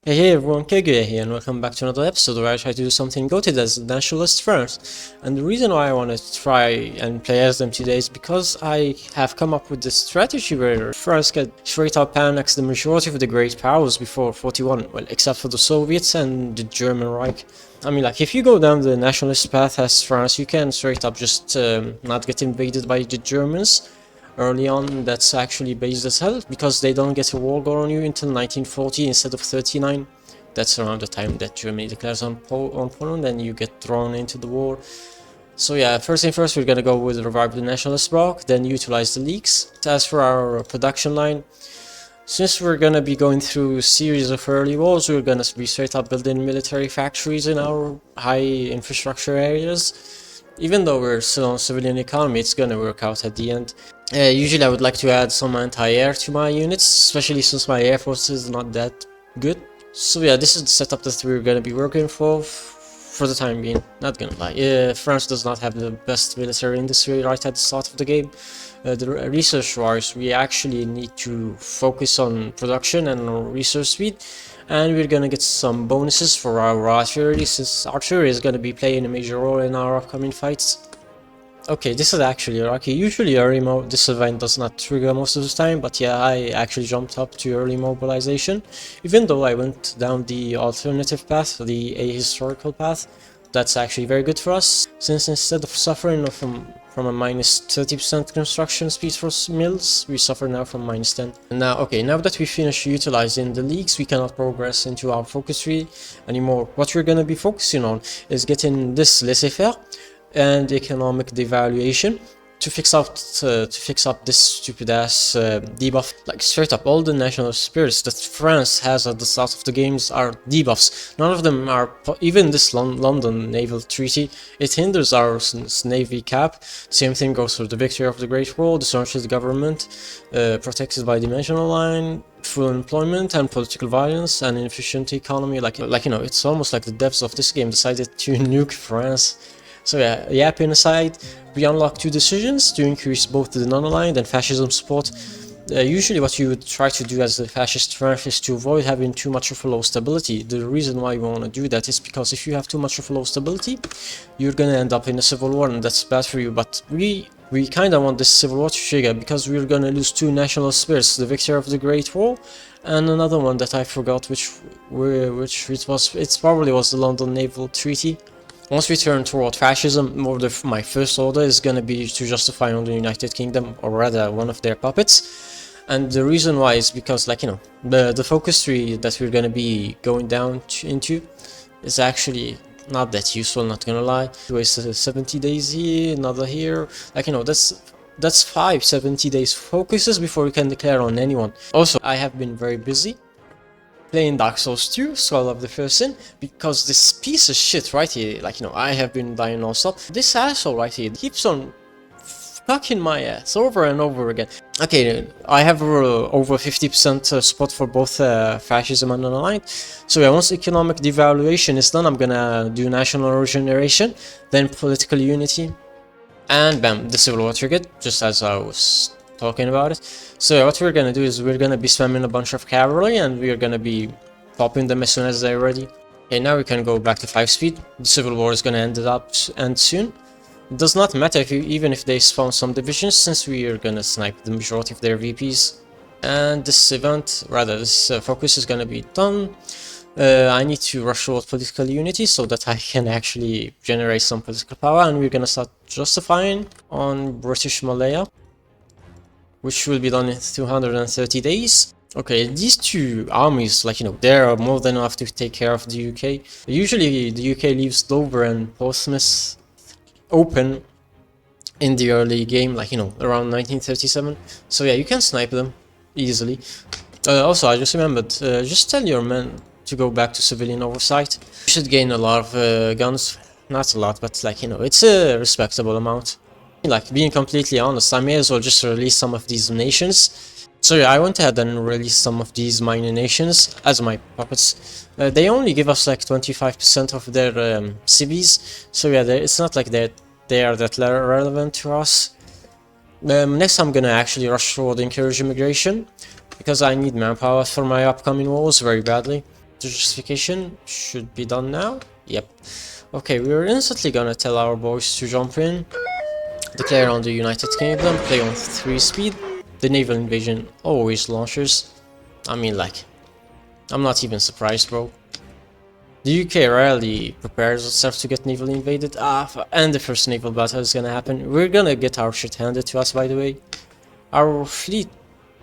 Hey everyone, Kaguya here, and welcome back to another episode where I try to do something goated as Nationalist first. And the reason why I want to try and play as them today is because I have come up with this strategy where France can straight up annex the majority of the great powers before 41, well, except for the Soviets and the German Reich. I mean, like, if you go down the nationalist path as France, you can straight up just not get invaded by the Germans early on. That's actually based as hell because they don't get a war going on you until 1940 instead of 39. That's around the time that Germany declares on Poland and you get thrown into the war. So yeah, first thing first, we're gonna go with revive the nationalist bloc, then utilize the leaks. As for our production line, since we're gonna be going through a series of early wars, we're gonna be straight up building military factories in our high infrastructure areas. Even though we're still on civilian economy, it's gonna work out at the end. Usually I would like to add some anti-air to my units, especially since my air force is not that good. So yeah, this is the setup that we're gonna be working for the time being, not gonna lie. France does not have the best military industry right at the start of the game. The research wise, we actually need to focus on production and research speed, and we're gonna get some bonuses for our artillery, since artillery is gonna be playing a major role in our upcoming fights. Okay, this is actually lucky. Usually early mode, this event does not trigger most of the time, but yeah, I actually jumped up to early mobilization, even though I went down the alternative path, the ahistorical path. That's actually very good for us, since instead of suffering from a minus 30% construction speed for mills, we suffer now from minus 10. And now, okay, now that we finish utilizing the leaks, we cannot progress into our focus tree anymore. What we're gonna be focusing on is getting this laissez-faire and economic devaluation to fix up this stupid ass debuff. Like, straight up, all the national spirits that France has at the start of the games are debuffs. None of them are even this London naval treaty. It hinders our navy cap. Same thing goes for the victory of the Great Wall, the socialist government, protected by dimensional line, full employment and political violence, and inefficient economy. Like you know, it's almost like the devs of this game decided to nuke France. So yeah, yapping aside, we unlock two decisions to increase both the non-aligned and fascism support. Usually what you would try to do as the fascist rank is to avoid having too much of a low stability. The reason why you want to do that is because if you have too much of a low stability, you're gonna end up in a civil war, and that's bad for you. But we kinda want this civil war to trigger because we're gonna lose two national spirits, the victor of the Great War and another one that I forgot which it was. It probably was the London Naval Treaty. Once we turn toward fascism, my first order is gonna be to justify on the United Kingdom, or rather one of their puppets. And the reason why is because, like, you know, the focus tree that we're gonna be going down into is actually not that useful, not gonna lie. We wasted 70 days here, another here. Like, you know, that's 70 days focuses before we can declare on anyone. Also, I have been very busy playing Dark Souls 2, Skull of the First Sin, because this piece of shit right here, like, you know, I have been dying non-stop. This asshole right here keeps on fucking my ass over and over again. Okay, I have over 50% support for both fascism and non-aligned. So yeah, once economic devaluation is done, I'm gonna do national regeneration, then political unity, and bam, the civil war triggered, just as I was talking about it. So what we're gonna do is we're gonna be spamming a bunch of cavalry, and we're gonna be popping them as soon as they're ready. Okay, now we can go back to 5 speed. The civil war is gonna end soon. It does not matter even if they spawn some divisions, since we are gonna snipe the majority of their VPs. And this event, rather this focus, is gonna be done. I need to rush toward political unity so that I can actually generate some political power, and we're gonna start justifying on British Malaya, which will be done in 230 days. Okay, these two armies, like, you know, they are more than enough to take care of the UK. Usually the UK leaves Dover and Portsmouth open in the early game, like, you know, around 1937. So yeah, you can snipe them easily. Also, I just remembered, just tell your men to go back to civilian oversight. You should gain a lot of guns. Not a lot, but, like, you know, it's a respectable amount. Like, being completely honest, I may as well just release some of these nations. So yeah, I went ahead and released some of these minor nations as my puppets. They only give us like 25% of their cities, so yeah, it's not like they are that relevant to us. Next I'm gonna actually rush toward encourage immigration, because I need manpower for my upcoming wars very badly. The justification should be done now. Yep. Okay, we're instantly gonna tell our boys to jump in, declare on the United Kingdom, play on 3 speed. The naval invasion always launches. I mean, like, I'm not even surprised, bro. The UK rarely prepares itself to get naval invaded. And the first naval battle is gonna happen. We're gonna get our shit handed to us, by the way. Our fleet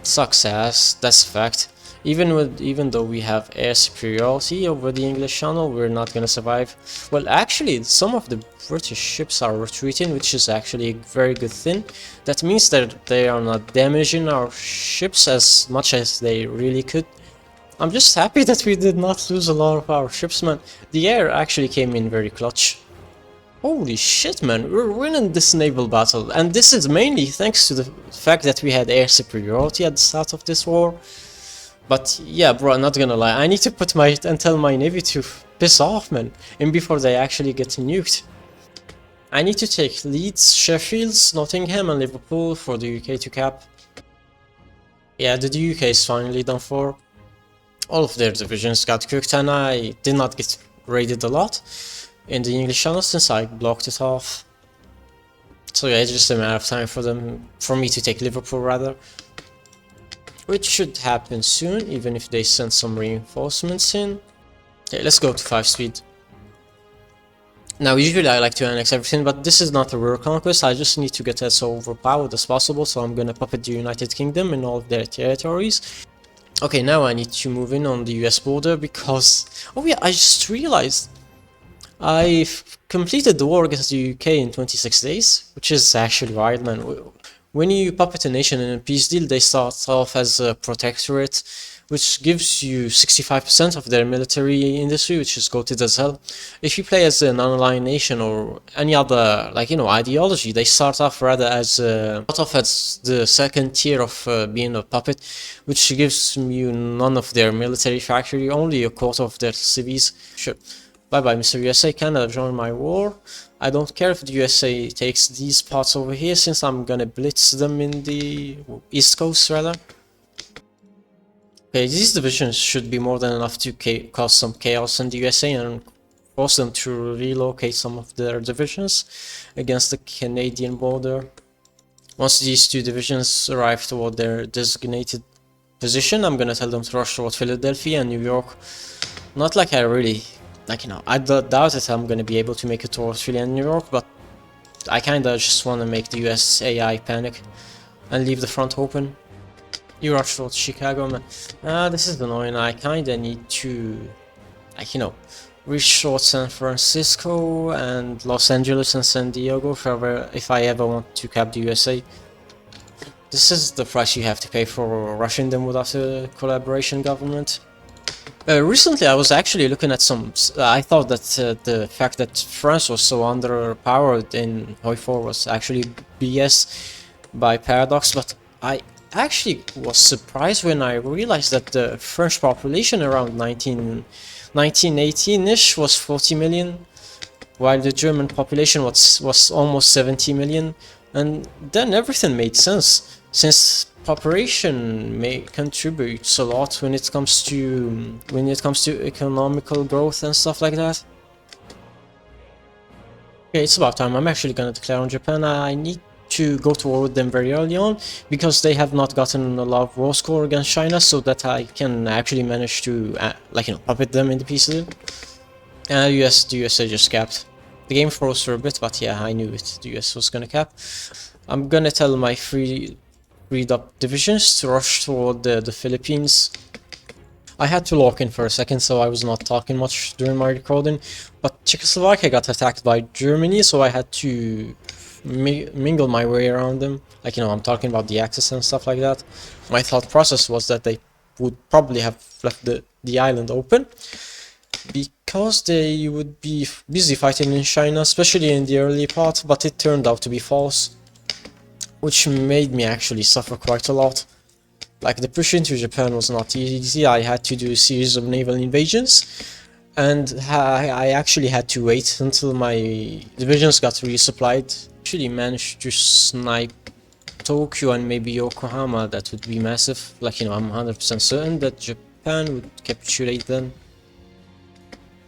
sucks ass, that's a fact. Even though we have air superiority over the English Channel, we're not gonna survive. Well, actually, some of the British ships are retreating, which is actually a very good thing. That means that they are not damaging our ships as much as they really could. I'm just happy that we did not lose a lot of our ships, man. The air actually came in very clutch. Holy shit, man, we're winning this naval battle, and this is mainly thanks to the fact that we had air superiority at the start of this war. But yeah, bro, I'm not gonna lie, I need to tell my navy to piss off, man, and before they actually get nuked. I need to take Leeds, Sheffields, Nottingham and Liverpool for the UK to cap. Yeah, the UK is finally done for. All of their divisions got cooked, and I did not get raided a lot in the English Channel since I blocked it off. So yeah, it's just a matter of time for me to take Liverpool rather. Which should happen soon, even if they send some reinforcements in. Okay, let's go to 5 speed. Now, usually I like to annex everything, but this is not a real conquest. I just need to get as overpowered as possible, so I'm gonna puppet the United Kingdom and all of their territories. Okay, now I need to move in on the US border because... Oh yeah, I just realized I've completed the war against the UK in 26 days, which is actually wild, man. When you puppet a nation in a peace deal, they start off as a protectorate, which gives you 65% of their military industry, which is goated as hell. If you play as an non-aligned nation or any other, like, you know, ideology, they start off rather as the second tier of being a puppet, which gives you none of their military factory, only a quarter of their cities. Sure. Bye bye, Mr. USA, Canada, join my war. I don't care if the USA takes these parts over here, since I'm gonna blitz them in the East Coast, rather. Okay, these divisions should be more than enough to cause some chaos in the USA and force them to relocate some of their divisions against the Canadian border. Once these 2 divisions arrive toward their designated position, I'm gonna tell them to rush toward Philadelphia and New York. Not like I really... Like, you know, I doubt it I'm gonna be able to make it towards Philly and New York, but I kinda just wanna make the US AI panic and leave the front open. You rush towards Chicago, man. This is annoying. I kinda need to, like, you know, reach towards San Francisco and Los Angeles and San Diego if I ever want to cap the USA. This is the price you have to pay for rushing them without a collaboration government. Recently I was actually looking at some... I thought that the fact that France was so underpowered in Hoi 4 was actually BS by paradox, but I actually was surprised when I realized that the French population around 1918-ish was 40 million, while the German population was almost 70 million, and then everything made sense, since population contributes a lot when it comes to economical growth and stuff like that. Okay, it's about time. I'm actually gonna declare on Japan. I need to go to war with them very early on because they have not gotten a lot of war score against China, so that I can actually manage to like, you know, puppet them in the peace deal. The USA just capped. The game froze for a bit, but yeah, I knew it. The US was gonna cap. I'm gonna tell my freed up divisions to rush toward the Philippines. I had to lock in for a second, so I was not talking much during my recording, but Czechoslovakia got attacked by Germany, so I had to mingle my way around them. Like, you know, I'm talking about the Axis and stuff like that. My thought process was that they would probably have left the island open, because they would be busy fighting in China, especially in the early part, but it turned out to be false, which made me actually suffer quite a lot. Like, the push into Japan was not easy. I had to do a series of naval invasions, and I actually had to wait until my divisions got resupplied. Actually managed to snipe Tokyo and maybe Yokohama. That would be massive. Like, you know, I'm 100% certain that Japan would capitulate then.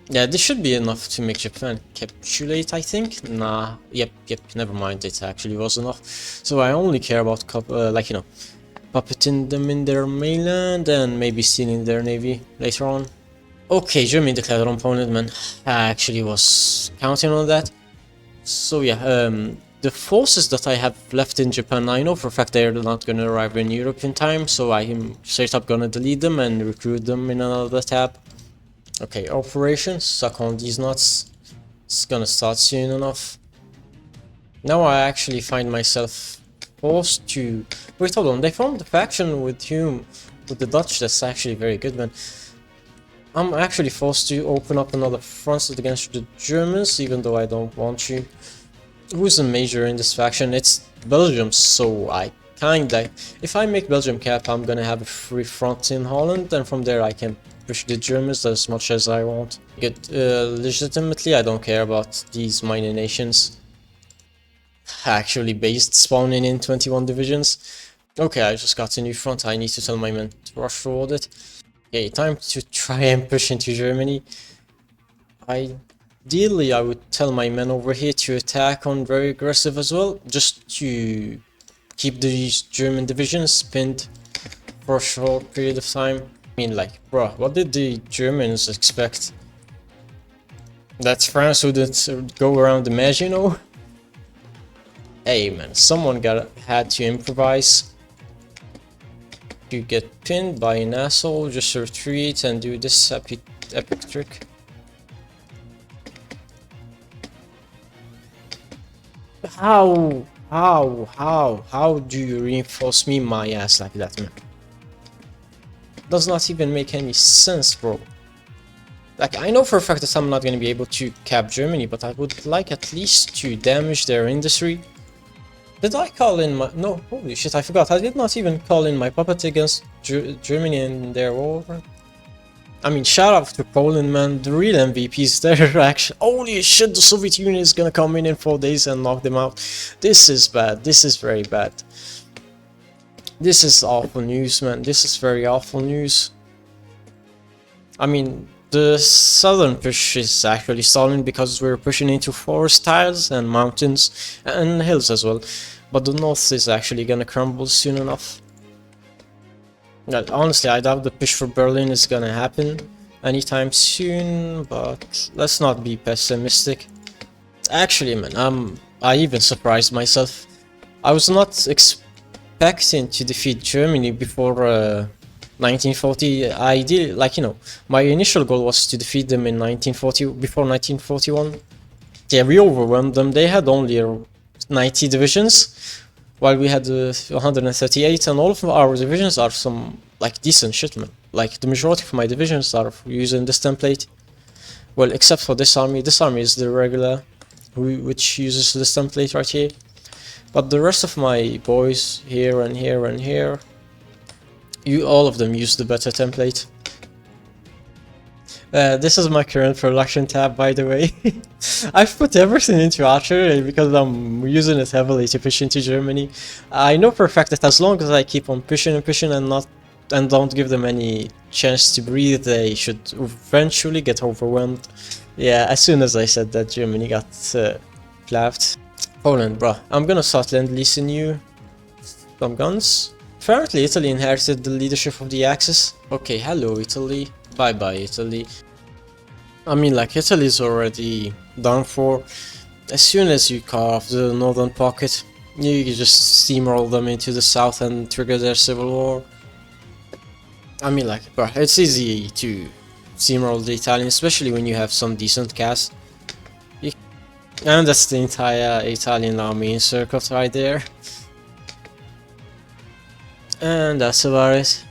Yeah, this should be enough to make Japan capitulate, I think. Nah, yep, never mind, it actually was enough. So I only care about, like, puppeting them in their mainland and maybe stealing their navy later on. Okay, Germany declared their opponent, man. I actually was counting on that. So yeah, the forces that I have left in Japan, I know for a fact they're not gonna arrive in Europe in time, so I'm straight up gonna delete them and recruit them in another tab. Okay, operations, suck on these nuts. It's gonna start soon enough. Now I actually find myself forced to... Wait, hold on, they formed a faction with with the Dutch. That's actually very good, man. I'm actually forced to open up another front against the Germans, even though I don't want to. Who's the major in this faction? It's Belgium, so I kinda... If I make Belgium cap, I'm gonna have a free front in Holland, and from there I can push the Germans as much as I want. Legitimately, I don't care about these minor nations. Actually based spawning in 21 divisions. Okay, I just got a new front, I need to tell my men to rush toward it. Okay, time to try and push into Germany. Ideally, I would tell my men over here to attack on very aggressive as well, just to keep these German divisions pinned for a short period of time. I mean, like, bruh, what did the Germans expect? That France wouldn't go around the mesh, you know? Hey man, someone had to improvise. You get pinned by an asshole, just retreat and do this epic trick. How do you reinforce me my ass like that, man? Does not even make any sense, bro. Like, I know for a fact that I'm not gonna be able to cap Germany, but I would like at least to damage their industry. Did I call in my... No, holy shit, I forgot. I did not even call in my puppet against Germany in their war. I mean, shout out to Poland, man. The real MVPs there, actually. Holy shit, the Soviet Union is gonna come in 4 days and knock them out. This is bad. This is very bad. This is awful news, man. This is very awful news. I mean, the southern push is actually stalling because we're pushing into forest tiles and mountains and hills as well. But the north is actually gonna crumble soon enough. Honestly, I doubt the push for Berlin is gonna happen anytime soon, but let's not be pessimistic. Actually, man, I even surprised myself. I was not expecting to defeat Germany before 1940. I did, like, my initial goal was to defeat them in 1940, before 1941. Yeah, we overwhelmed them. They had only 90 divisions, while we had 138, and all of our divisions are some, like, decent shit, man. Like, the majority of my divisions are using this template. Well, except for this army. This army is the regular, which uses this template right here. But the rest of my boys, here and here and here, all of them use the better template. This is my current production tab, by the way. I've put everything into archery because I'm using it heavily to push into Germany. I know for a fact that as long as I keep on pushing and pushing and don't give them any chance to breathe, they should eventually get overwhelmed. Yeah, as soon as I said that, Germany got clapped. Poland, bruh. I'm gonna start lend-leasing you some guns. Apparently Italy inherited the leadership of the Axis. Okay, hello Italy. Bye bye Italy. I mean, like, Italy's already done for. As soon as you cut off the northern pocket, you can just steamroll them into the south and trigger their civil war. I mean, like, bro, it's easy to steamroll the Italians, especially when you have some decent cast. And that's the entire Italian army encircled right there. And that's about it.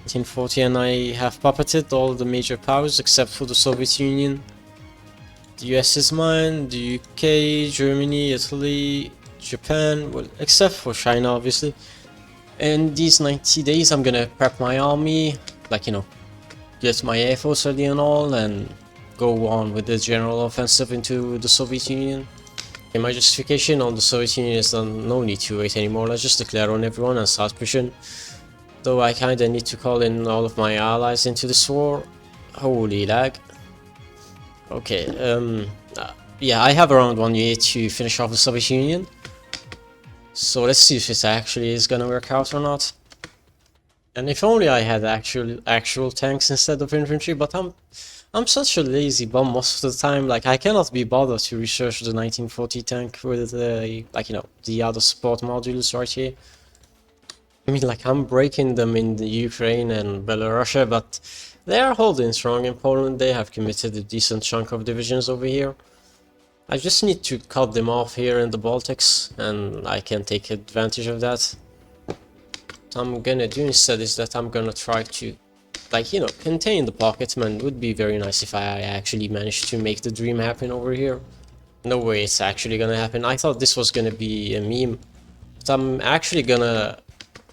1940, and I have puppeted all the major powers except for the Soviet Union. The US is mine, the UK, Germany, Italy, Japan, well, except for China, obviously. In these 90 days, I'm gonna prep my army, like, get my air force ready and all, and go on with the general offensive into the Soviet Union. And my justification on the Soviet Union is no need to wait anymore. Let's just declare on everyone and start pushing. Though I kinda need to call in all of my allies into this war. Holy lag. Okay, yeah, I have around 1 year to finish off the Soviet Union. So let's see if it actually is gonna work out or not. And if only I had actual tanks instead of infantry, but I'm such a lazy bum most of the time. Like I cannot be bothered to research the 1940 tank with like the other support modules right here. I mean, like I'm breaking them in the Ukraine and Belarus, but they are holding strong in Poland. They have committed a decent chunk of divisions over here. I just need to cut them off here in the Baltics, and I can take advantage of that. What I'm gonna do instead is that I'm gonna try to, like, contain the pockets, man. It would be very nice if I actually managed to make the dream happen over here. No way it's actually gonna happen. I thought this was gonna be a meme, but I'm actually gonna...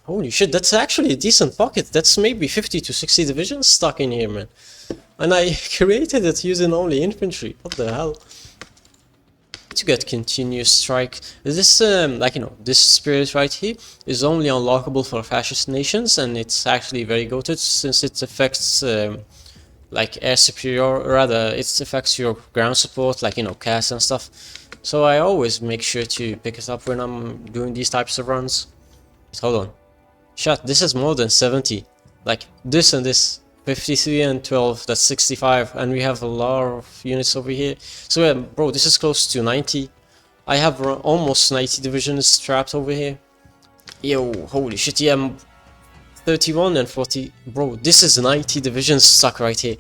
Holy shit, that's actually a decent pocket. That's maybe 50 to 60 divisions stuck in here, man. And I created it using only infantry. What the hell? To get continuous strike, this this spirit right here is only unlockable for fascist nations, and it's actually very goated since it affects like air superior, rather it affects your ground support, like CAS and stuff. So I always make sure to pick it up when I'm doing these types of runs. Hold on, shut, this is more than 70, like this and this. 53 and 12, that's 65, and we have a lot of units over here. So yeah, bro, this is close to 90. I have almost 90 divisions trapped over here. Yo, holy shit, yeah, 31 and 40. Bro, this is 90 divisions stuck right here.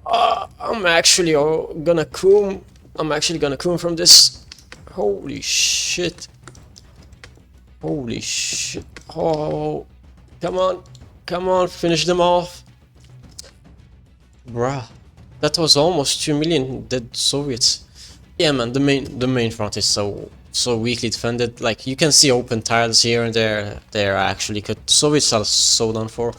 I'm actually gonna coom. I'm actually gonna coom from this. Holy shit. Holy shit. Oh, come on. Come on, finish them off. Bruh, that was almost 2 million dead Soviets. Yeah, man, the main front is so weakly defended. Like you can see open tiles here and there. They're actually cut. Soviets are so done for.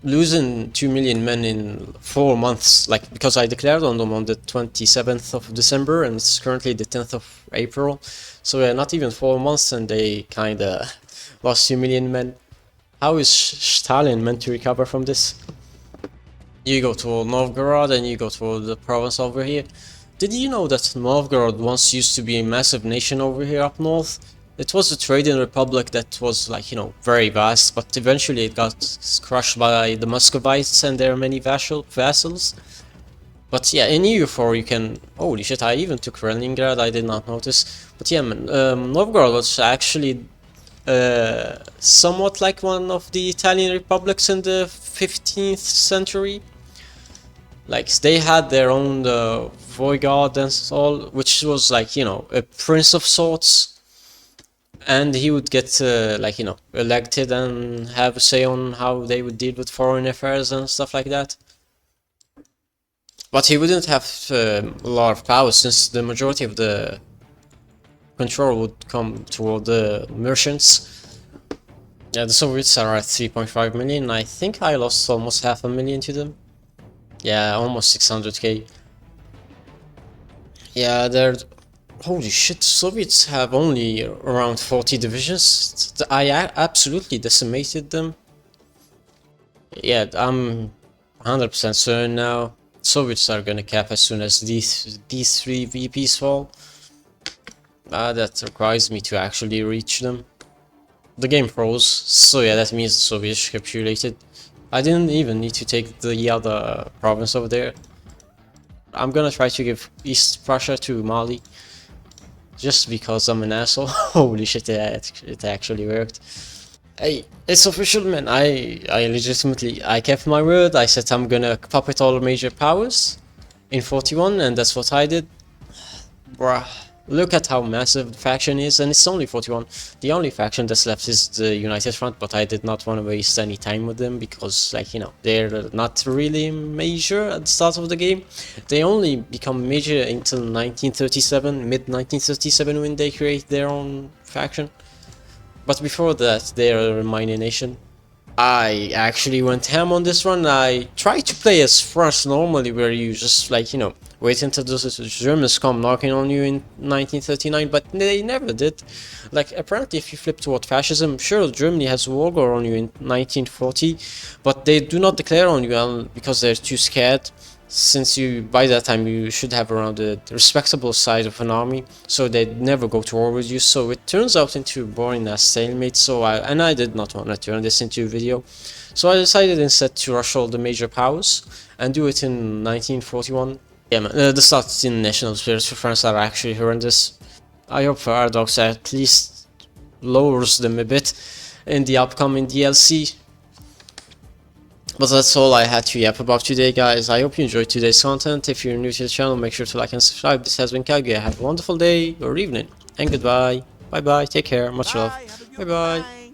Losing 2 million men in 4 months, like because I declared on them on the 27th of December and it's currently the 10th of April. So not even 4 months and they kinda lost 2 million men. How is Stalin meant to recover from this? You go to Novgorod and you go to the province over here. Did you know that Novgorod once used to be a massive nation over here up north? It was a trading republic that was like, very vast, but eventually it got crushed by the Muscovites and their many vassals. But yeah, in EU4 you can... Holy shit, I even took Leningrad, I did not notice. But yeah, man, Novgorod was actually somewhat like one of the Italian republics in the 15th century. Like they had their own voivod and all, which was like a prince of sorts, and he would get elected and have a say on how they would deal with foreign affairs and stuff like that. But he wouldn't have a lot of power since the majority of the control would come toward the merchants. Yeah, the Soviets are at 3.5 million. I think I lost almost 500,000 to them. Yeah, almost 600k. Yeah, they're... Holy shit, Soviets have only around 40 divisions. I absolutely decimated them. Yeah, I'm 100% certain now. Soviets are gonna cap as soon as these 3 VPs fall. That requires me to actually reach them. The game froze, so yeah, that means the Soviets capitulated. I didn't even need to take the other province over there. I'm gonna try to give East Prussia to Mali. Just because I'm an asshole. Holy shit, it actually worked. Hey, it's official, man. I legitimately, I kept my word. I said I'm gonna puppet all major powers in 41, and that's what I did. Bruh. Look at how massive the faction is, and it's only 41. The only faction that's left is the United Front, but I did not want to waste any time with them because, like, they're not really major at the start of the game. They only become major until 1937, mid-1937, when they create their own faction. But before that, they're a minor nation. I actually went ham on this one. I tried to play as France normally, where you just, like, wait until the Germans come knocking on you in 1939, but they never did. Like, apparently if you flip toward fascism, sure, Germany has war on you in 1940, but they do not declare on you because they're too scared. since you by that time you should have around a respectable size of an army, so they'd never go to war with you. So it turns out into boring as stalemate. So I did not want to turn this into a video, so I decided instead to rush all the major powers and do it in 1941. Yeah man, the stats in national spirits for France are actually horrendous. I hope Paradox at least lowers them a bit in the upcoming DLC. But that's all I had to yap about today, guys. I hope you enjoyed today's content. If you're new to the channel, make sure to like and subscribe. This has been Kaguya. Have a wonderful day or evening, and goodbye. Bye bye, take care, much love. Bye bye.